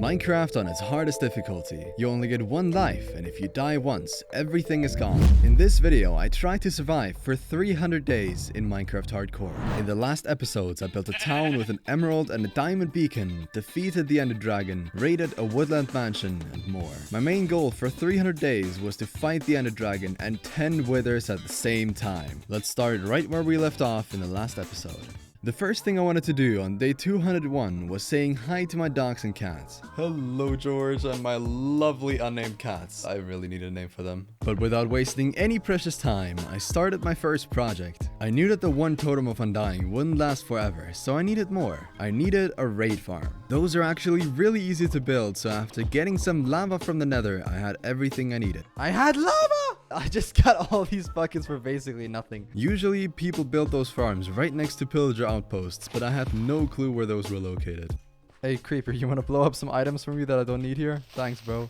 Minecraft on its hardest difficulty. You only get one life, and if you die once, everything is gone. In this video, I tried to survive for 300 days in Minecraft Hardcore. In the last episodes, I built a town with an emerald and a diamond beacon, defeated the ender dragon, raided a woodland mansion, and more. My main goal for 300 days was to fight the ender dragon and 10 withers at the same time. Let's start right where we left off in the last episode. The first thing I wanted to do on day 201 was saying hi to my dogs and cats. Hello George and my lovely unnamed cats. I really need a name for them. But without wasting any precious time, I started my first project. I knew that the one totem of undying wouldn't last forever, so I needed more. I needed a raid farm. Those are actually really easy to build, so after getting some lava from the nether, I had everything I needed. I had lava! I just got all these buckets for basically nothing. Usually people build those farms right next to pillager outposts, but I had no clue where those were located. Hey creeper, you want to blow up some items for me that I don't need here? Thanks bro.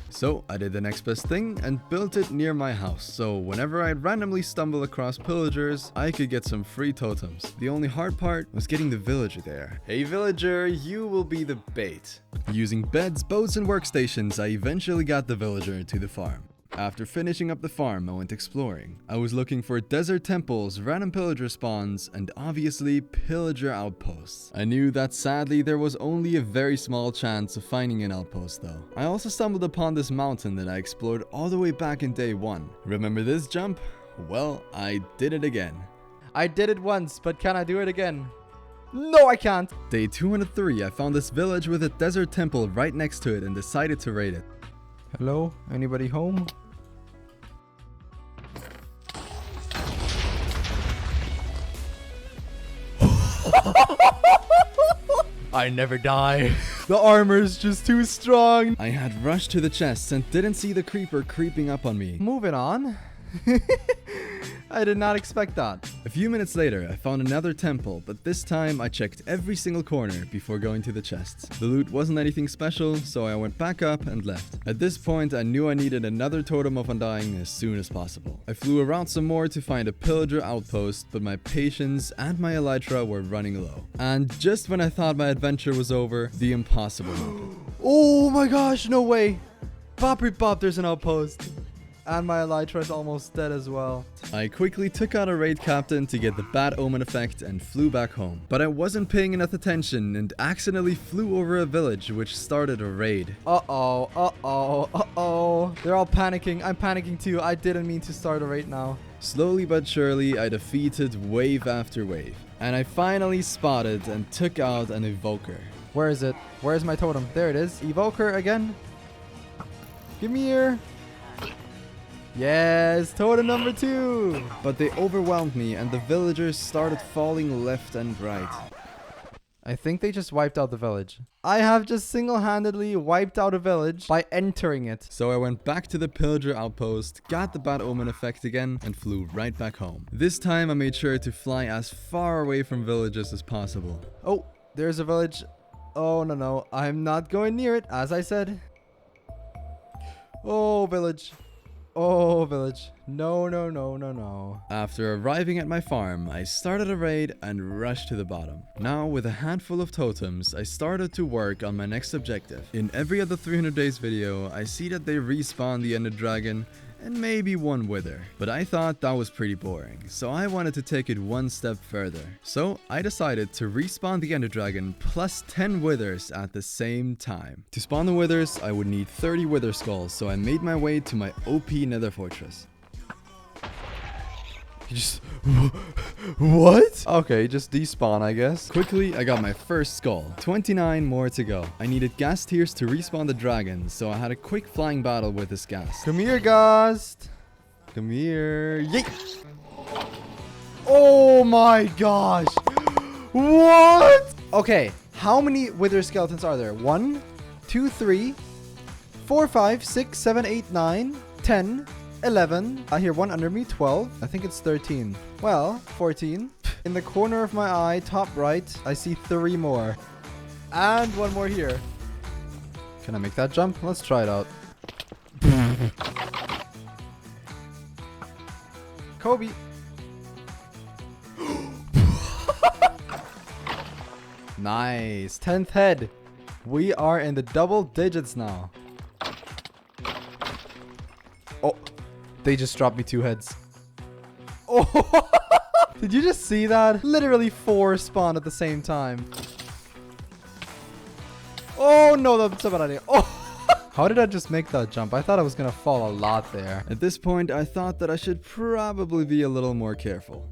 So I did the next best thing and built it near my house, so whenever I randomly stumble across pillagers, I could get some free totems. The only hard part was getting the villager there. Hey villager, you will be the bait. Using beds, boats and workstations, I eventually got the villager to the farm. After finishing up the farm, I went exploring. I was looking for desert temples, random pillager spawns, and obviously pillager outposts. I knew that sadly there was only a very small chance of finding an outpost though. I also stumbled upon this mountain that I explored all the way back in day 1. Remember this jump? Well, I did it again. I did it once, but can I do it again? No, I can't! Day 203, I found this village with a desert temple right next to it and decided to raid it. Hello? Anybody home? I never die. The armor's just too strong. I had rushed to the chests and didn't see the creeper creeping up on me. Moving on. I did not expect that. A few minutes later, I found another temple, but this time I checked every single corner before going to the chests. The loot wasn't anything special, so I went back up and left. At this point, I knew I needed another totem of undying as soon as possible. I flew around some more to find a pillager outpost, but my patience and my elytra were running low. And just when I thought my adventure was over, the impossible happened. Oh my gosh, no way! Boppy bop, there's an outpost. And my elytra is almost dead as well. I quickly took out a raid captain to get the bad omen effect and flew back home. But I wasn't paying enough attention and accidentally flew over a village which started a raid. Uh-oh, uh-oh, uh-oh. They're all panicking. I'm panicking too. I didn't mean to start a raid now. Slowly but surely, I defeated wave after wave. And I finally spotted and took out an evoker. Where is it? Where's my totem? There it is. Evoker again. Give me here. Yes, totem number 2! But they overwhelmed me and the villagers started falling left and right. I think they just wiped out the village. I have just single-handedly wiped out a village by entering it. So I went back to the pillager outpost, got the bad omen effect again, and flew right back home. This time I made sure to fly as far away from villages as possible. Oh, there's a village. Oh, no, I'm not going near it, as I said. Oh, village. Oh, village. No, no, no, no, no. After arriving at my farm, I started a raid and rushed to the bottom. Now, with a handful of totems, I started to work on my next objective. In every other 300 days video, I see that they respawn the ender dragon and maybe one wither. But I thought that was pretty boring, so I wanted to take it one step further. So I decided to respawn the ender dragon plus 10 withers at the same time. To spawn the withers, I would need 30 wither skulls, so I made my way to my OP nether fortress. What? Okay, just despawn, I guess. Quickly, I got my first skull. 29 more to go. I needed ghast tears to respawn the dragon, so I had a quick flying battle with this ghast. Come here, ghast. Come here. Yeet. Oh my gosh. What? Okay, how many wither skeletons are there? 1, 2, 3, 4, 5, 6, 7, 8, 9, 10. 11. I hear one under me. 12. I think it's 13. Well, 14. In the corner of my eye, top right, I see 3 more. And 1 more here. Can I make that jump? Let's try it out. Kobe. Nice. 10th head. We are in the double digits now. Oh, they just dropped me 2 heads. Oh, did you just see that? Literally 4 spawned at the same time. Oh no, that's so bad idea. Oh. How did I just make that jump? I thought I was gonna fall a lot there. At this point, I thought that I should probably be a little more careful.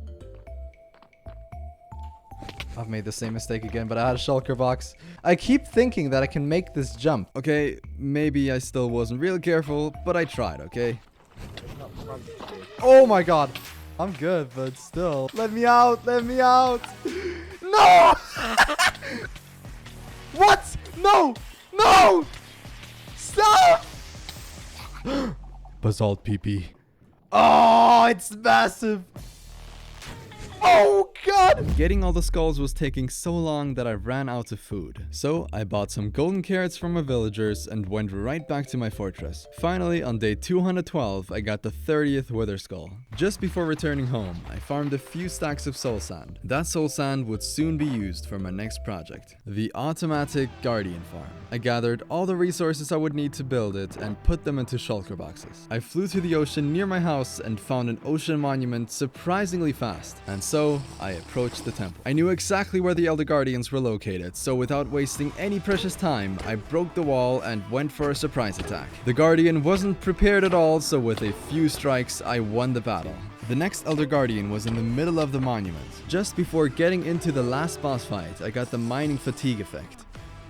I've made the same mistake again, but I had a shulker box. I keep thinking that I can make this jump. Okay, maybe I still wasn't real careful, but I tried, okay? Oh my god. I'm good, but still. Let me out, let me out. No! What? No! No! Stop! Basalt PP. Oh, it's massive. Oh god! Getting all the skulls was taking so long that I ran out of food. So I bought some golden carrots from my villagers and went right back to my fortress. Finally, on day 212, I got the 30th wither skull. Just before returning home, I farmed a few stacks of soul sand. That soul sand would soon be used for my next project, the automatic guardian farm. I gathered all the resources I would need to build it and put them into shulker boxes. I flew to the ocean near my house and found an ocean monument surprisingly fast. And so I approached the temple. I knew exactly where the Elder Guardians were located, so without wasting any precious time, I broke the wall and went for a surprise attack. The Guardian wasn't prepared at all, so with a few strikes, I won the battle. The next Elder Guardian was in the middle of the monument. Just before getting into the last boss fight, I got the mining fatigue effect.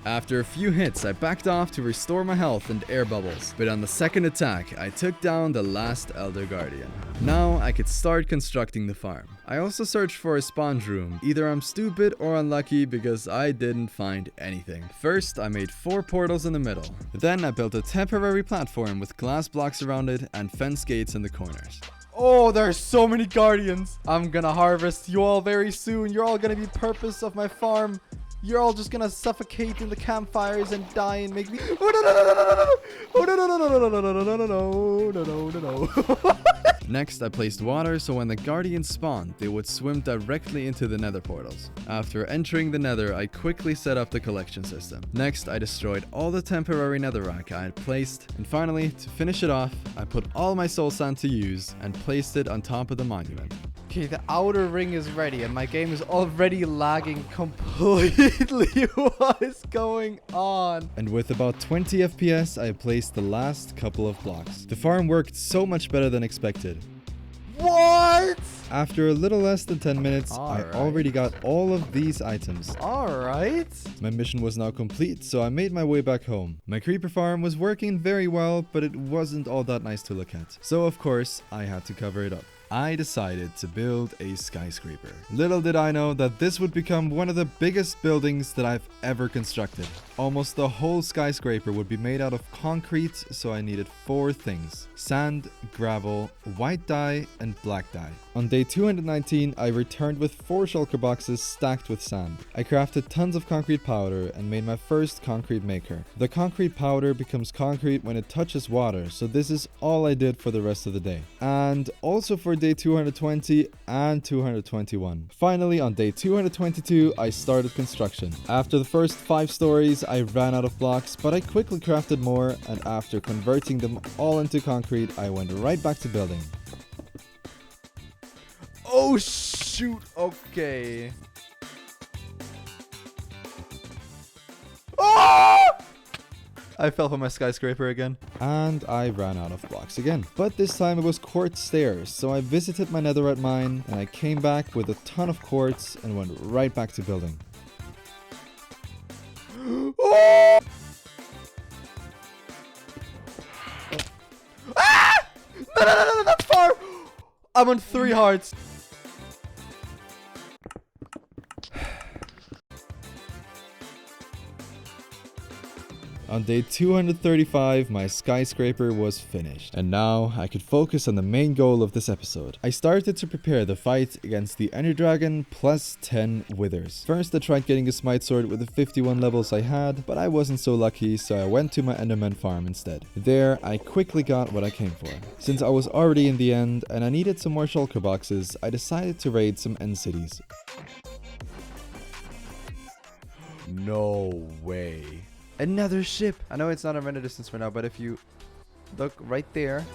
After a few hits, I backed off to restore my health and air bubbles, but on the second attack, I took down the last Elder Guardian. Now I could start constructing the farm. I also searched for a spawn room. Either I'm stupid or unlucky because I didn't find anything. First, I made 4 portals in the middle. Then I built a temporary platform with glass blocks around it and fence gates in the corners. Oh, there's so many guardians. I'm gonna harvest you all very soon. You're all gonna be purpose of my farm. You're all just gonna suffocate in the campfires and die and make me. Oh no no no no no no no! Oh no no no no no no no no no no no no no! Next, I placed water so when the guardians spawned, they would swim directly into the nether portals. After entering the nether, I quickly set up the collection system. Next, I destroyed all the temporary netherrack I had placed. And finally, to finish it off, I put all my soul sand to use and placed it on top of the monument. Okay, the outer ring is ready and my game is already lagging completely. What is going on? And with about 20 FPS, I placed the last couple of blocks. The farm worked so much better than expected. What? After a little less than 10 minutes, I already got all of these items. Alright. My mission was now complete, so I made my way back home. My creeper farm was working very well, but it wasn't all that nice to look at. So of course, I had to cover it up. I decided to build a skyscraper. Little did I know that this would become one of the biggest buildings that I've ever constructed. Almost the whole skyscraper would be made out of concrete, so I needed 4 things: sand, gravel, white dye, and black dye. On day 219, I returned with 4 shulker boxes stacked with sand. I crafted tons of concrete powder and made my first concrete maker. The concrete powder becomes concrete when it touches water, so this is all I did for the rest of the day. And also for day 220 and 221. Finally, on day 222, I started construction. After the first 5 stories, I ran out of blocks, but I quickly crafted more, and after converting them all into concrete, I went right back to building. Oh shoot, okay. Oh! I fell from my skyscraper again. And I ran out of blocks again. But this time it was quartz stairs, so I visited my netherite mine and I came back with a ton of quartz and went right back to building. Oh! Ah! No, no, no, no, that's far! I'm on 3 hearts. On day 235, my skyscraper was finished, and now I could focus on the main goal of this episode. I started to prepare the fight against the Ender Dragon plus 10 withers. First, I tried getting a smite sword with the 51 levels I had, but I wasn't so lucky, so I went to my Enderman farm instead. There, I quickly got what I came for. Since I was already in the end, and I needed some more shulker boxes, I decided to raid some end cities. No way. Another ship. I know it's not a render distance for now, but if you look right there.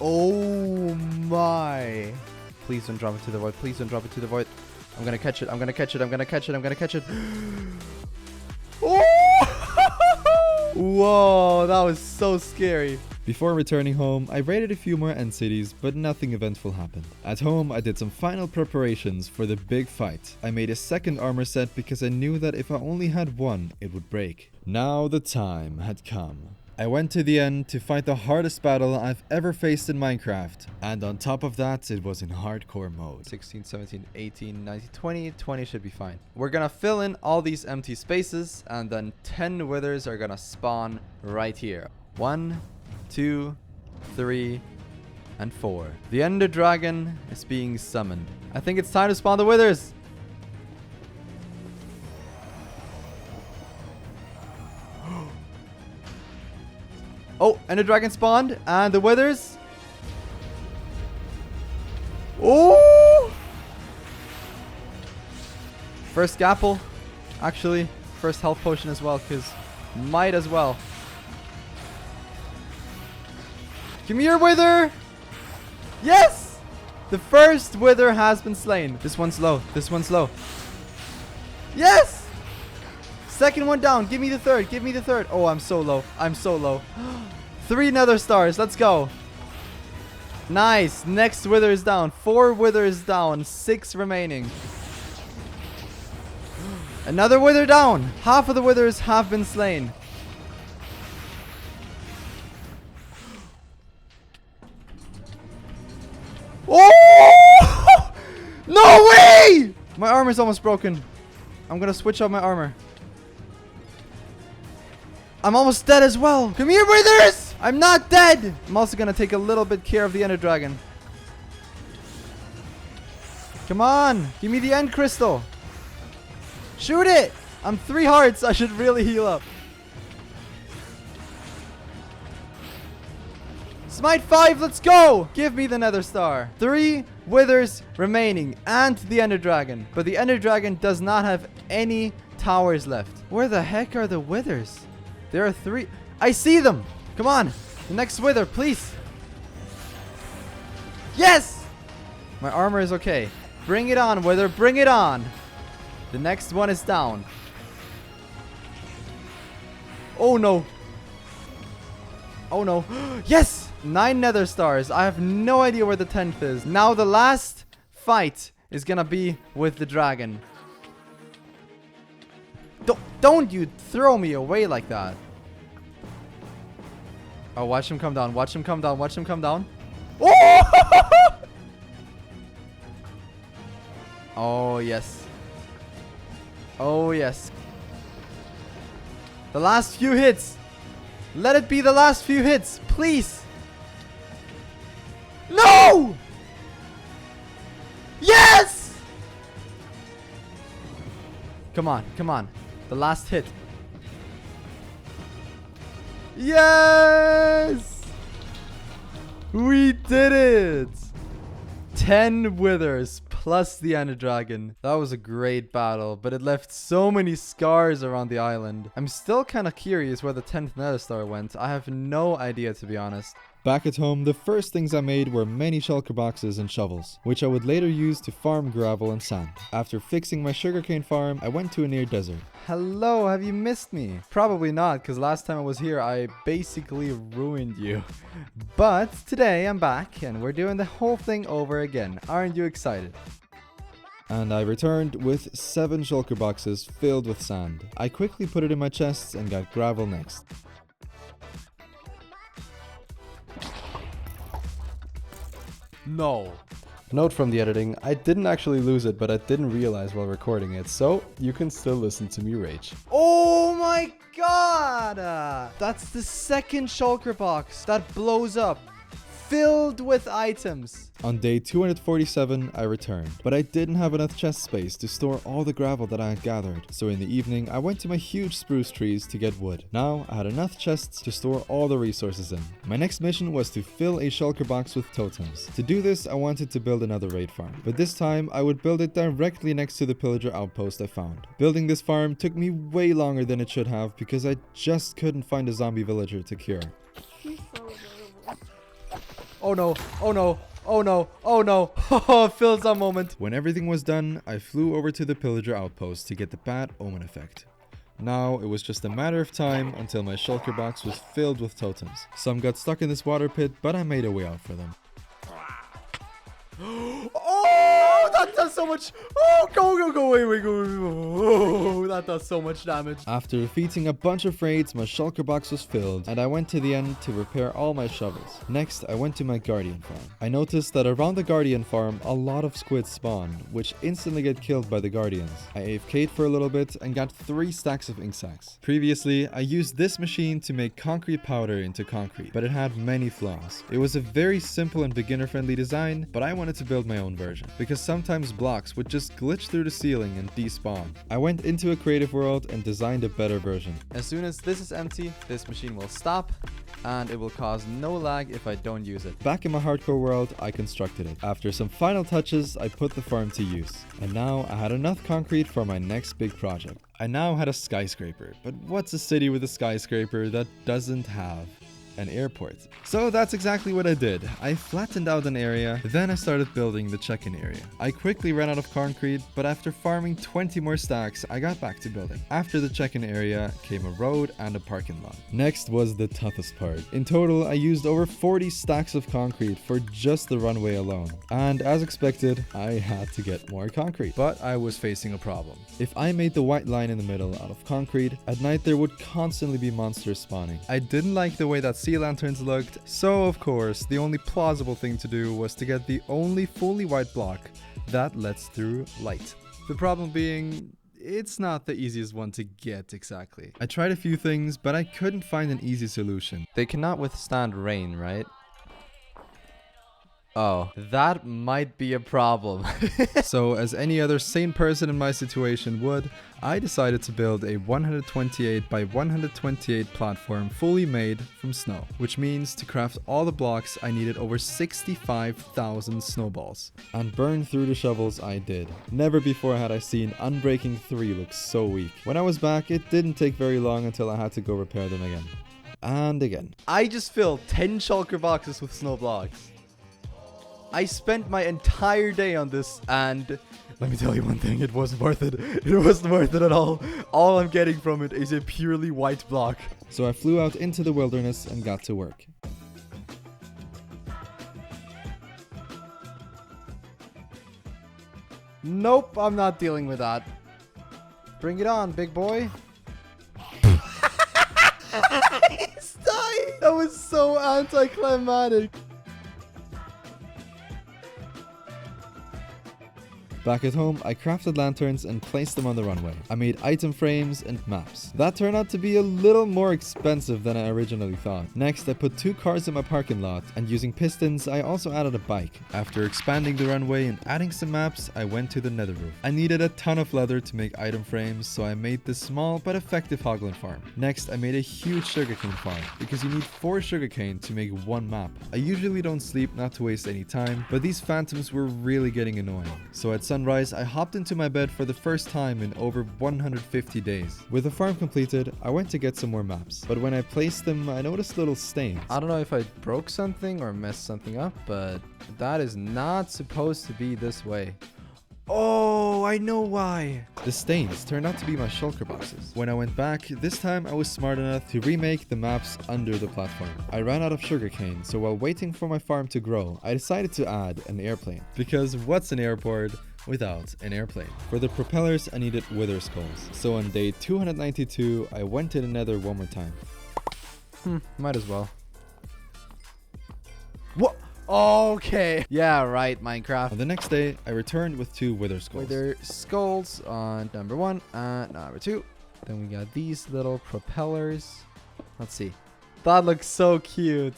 Oh my. Please don't drop it to the void. Please don't drop it to the void. I'm gonna catch it. I'm gonna catch it. I'm gonna catch it. I'm gonna catch it. Oh! Whoa, that was so scary. Before returning home, I raided a few more end cities, but nothing eventful happened. At home, I did some final preparations for the big fight. I made a second armor set because I knew that if I only had one, it would break. Now the time had come. I went to the end to fight the hardest battle I've ever faced in Minecraft. And on top of that, it was in hardcore mode. 16, 17, 18, 19, 20. 20 should be fine. We're gonna fill in all these empty spaces, and then 10 withers are gonna spawn right here. 1, 2, 3, and 4. The Ender Dragon is being summoned. I think it's time to spawn the withers. Oh, Ender Dragon spawned, and the withers. Oh! First Gapple. Actually, first health potion as well, because might as well. Come here, wither! Yes! The first wither has been slain. This one's low. This one's low. Yes! Second one down. Give me the third. Give me the third. Oh, I'm so low. I'm so low. 3 nether stars. Let's go. Nice. Next wither is down. 4 withers down. 6 remaining. Another wither down. Half of the withers have been slain. Oh! No way! My armor's almost broken. I'm gonna switch out my armor. I'm almost dead as well. Come here, withers! I'm not dead. I'm also gonna take a little bit care of the Ender Dragon. Come on. Give me the end crystal. Shoot it. I'm 3 hearts. I should really heal up. Smite 5, let's go! Give me the nether star. 3 withers remaining and the Ender Dragon. But the Ender Dragon does not have any towers left. Where the heck are the withers? There are 3. I see them! Come on! The next wither, please! Yes! My armor is okay. Bring it on, wither. Bring it on! The next one is down. Oh no! Oh no. Yes! 9 nether stars. I have no idea where the 10th is. Now the last fight is gonna be with the dragon. Don't you throw me away like that. Oh, watch him come down. Watch him come down. Watch him come down. Oh! Oh, yes. Oh, yes. The last few hits. Let it be the last few hits, please. No! Yes! Come on, come on. The last hit. Yes! We did it! 10 withers plus the Ender Dragon. That was a great battle, but it left so many scars around the island. I'm still kind of curious where the 10th nether star went. I have no idea, to be honest. Back at home, the first things I made were many shulker boxes and shovels, which I would later use to farm gravel and sand. After fixing my sugarcane farm, I went to a near desert. Hello, have you missed me? Probably not, because last time I was here, I basically ruined you. But today I'm back, and we're doing the whole thing over again. Aren't you excited? And I returned with 7 shulker boxes filled with sand. I quickly put it in my chests and got gravel next. No. Note from the editing, I didn't actually lose it, but I didn't realize while recording it, so you can still listen to me rage. Oh my god! That's the second shulker box that blows up. filled with items. On day 247, I returned, but I didn't have enough chest space to store all the gravel that I had gathered. So in the evening, I went to my huge spruce trees to get wood. Now, I had enough chests to store all the resources in. My next mission was to fill a shulker box with totems. To do this, I wanted to build another raid farm, but this time I would build it directly next to the pillager outpost I found. Building this farm took me way longer than it should have because I just couldn't find a zombie villager to cure. Oh no, oh no, oh no, oh no. Oh, feels a moment. When everything was done, I flew over to the pillager outpost to get the bad omen effect. Now, it was just a matter of time until my shulker box was filled with totems. Some got stuck in this water pit, but I made a way out for them. Oh, that does so much. Oh, go, wait, go. Oh, that does so much damage. After defeating a bunch of raids, my shulker box was filled, and I went to the end to repair all my shovels. Next, I went to my guardian farm. I noticed that around the guardian farm, a lot of squids spawn, which instantly get killed by the guardians. I AFK'd for a little bit and got 3 stacks of ink sacks. Previously, I used this machine to make concrete powder into concrete, but it had many flaws. It was a very simple and beginner-friendly design, but I wanted to build my own version, because sometimes blocks would just glitch through the ceiling and despawn. I went into a creative world and designed a better version. As soon as this is empty, this machine will stop, and it will cause no lag if I don't use it. Back in my hardcore world, I constructed it. After some final touches, I put the farm to use. And now I had enough concrete for my next big project. I now had a skyscraper, but what's a city with a skyscraper that doesn't have an airport? So that's exactly what I did. I flattened out an area, then I started building the check-in area. I quickly ran out of concrete, but after farming 20 more stacks, I got back to building. After the check-in area came a road and a parking lot. Next was the toughest part. In total, I used over 40 stacks of concrete for just the runway alone. And as expected, I had to get more concrete. But I was facing a problem. If I made the white line in the middle out of concrete, at night there would constantly be monsters spawning. I didn't like the way that sea lanterns looked, so of course the only plausible thing to do was to get the only fully white block that lets through light. The problem being, it's not the easiest one to get exactly. I tried a few things, but I couldn't find an easy solution. They cannot withstand rain, right? Oh, that might be a problem. So, as any other sane person in my situation would, I decided to build a 128 by 128 platform fully made from snow, which means to craft all the blocks I needed over 65,000 snowballs. And burn through the shovels I did. Never before had I seen Unbreaking 3 look so weak. When I was back, it didn't take very long until I had to go repair them again. And again. I just filled 10 shulker boxes with snow blocks. I spent my entire day on this, and let me tell you one thing, it wasn't worth it. It wasn't worth it at all. All I'm getting from it is a purely white block. So I flew out into the wilderness and got to work. Nope, I'm not dealing with that. Bring it on, big boy. He's dying. That was so anticlimactic. Back at home, I crafted lanterns and placed them on the runway. I made item frames and maps. That turned out to be a little more expensive than I originally thought. Next, I put 2 cars in my parking lot, and using pistons, I also added a bike. After expanding the runway and adding some maps, I went to the nether roof. I needed a ton of leather to make item frames, so I made this small but effective hoglin farm. Next, I made a huge sugarcane farm, because you need 4 sugarcane to make 1 map. I usually don't sleep not to waste any time, but these phantoms were really getting annoying. So at sunrise, I hopped into my bed for the first time in over 150 days. With the farm completed, I went to get some more maps, but when I placed them, I noticed little stains. I don't know if I broke something or messed something up, but that is not supposed to be this way. Oh, I know why. The stains turned out to be my shulker boxes. When I went back, this time I was smart enough to remake the maps under the platform. I ran out of sugarcane, so while waiting for my farm to grow, I decided to add an airplane. Because what's an airport without an airplane? For the propellers, I needed wither skulls. So on day 292, I went to the nether one more time. Might as well. What? Okay. Yeah, right, Minecraft. On the next day, I returned with 2 wither skulls. Wither skulls on number 1 and number 2. Then we got these little propellers. Let's see. That looks so cute.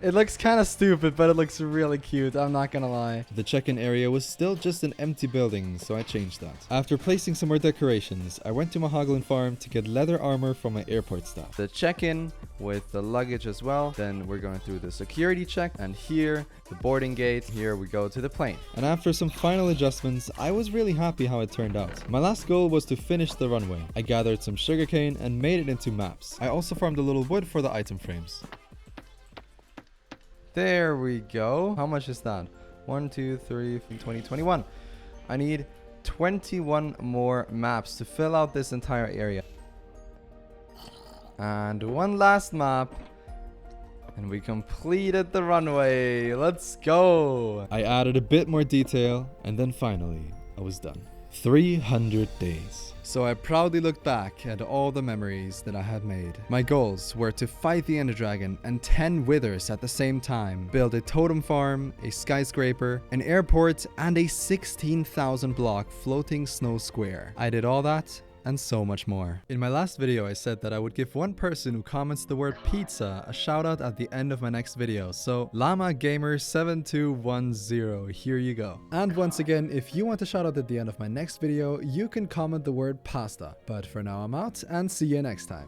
It looks kind of stupid, but it looks really cute. I'm not gonna lie. The check-in area was still just an empty building, so I changed that. After placing some more decorations, I went to Mahoglan Farm to get leather armor from my airport staff. The check-in with the luggage as well. Then we're going through the security check, and here the boarding gate. Here we go to the plane. And after some final adjustments, I was really happy how it turned out. My last goal was to finish the runway. I gathered some sugarcane and made it into maps. I also farmed a little wood for the item frames. There we go. How much is that? 1, 2, 3, 20, 21. I need 21 more maps to fill out this entire area. And one last map. And we completed the runway. Let's go. I added a bit more detail, and then finally, I was done. 300 days. So I proudly look back at all the memories that I had made. My goals were to fight the Ender Dragon and 10 withers at the same time, build a totem farm, a skyscraper, an airport, and a 16,000 block floating snow square. I did all that and so much more. In my last video, I said that I would give one person who comments the word pizza a shout out at the end of my next video. So Llama Gamer 7210, here you go. And once again, if you want a shout out at the end of my next video, you can comment the word pasta. But for now, I'm out and see you next time.